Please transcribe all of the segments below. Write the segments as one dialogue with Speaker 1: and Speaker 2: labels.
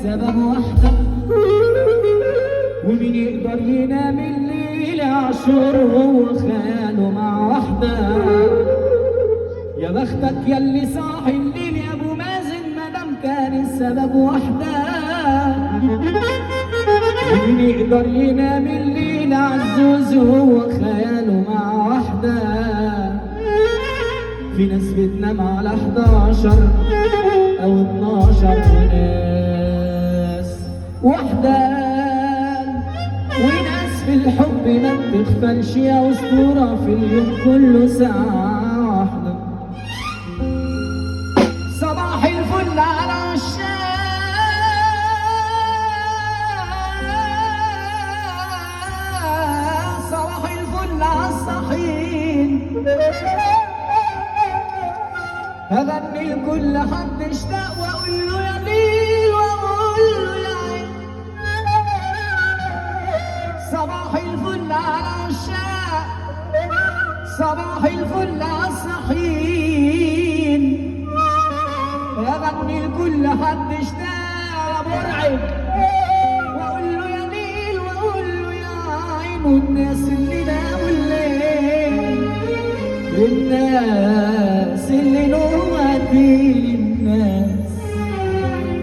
Speaker 1: السبب وحدك، ومين يقدر ينام الليل عاشور وهو خياله مع وحده. يا بختك ياللي صاحي الليل يا ابو مازن مادام كان السبب وحده. مين يقدر ينام الليل عالزوز وهو خياله مع وحده. في ناس بتنام على 11 او 12 وناس وحدان، وناس في الحب ما بتغفلش يا اسطوره في اليوم كله ساعه واحده. صباح الفل على الشام، صباح الفل على الصحيين. هغني لكل حد اشتاق واقول له يا ليل واقول له يا عين. صباح الفل على العشاق، صباح الفل على الصحيين. هغني لكل حد اشتاق يا مرعب واقول له يا ليل واقول له يا عين. والناس اللي ناموا الليل، والناس اللي نومتي الناس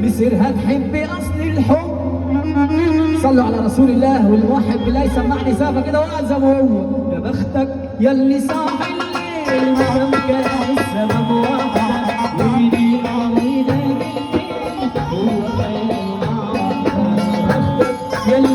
Speaker 1: مسيرها تحب اصل الحب. صلوا على رسول الله والموحد بالله يسمعني سافه كده وقعد زي ما هو. يا بختك ياللي صاحي الليل مادام كان السبب واحد، ومين يقدر ينام الليل هو خياله مع وحده. يا بختك ياللي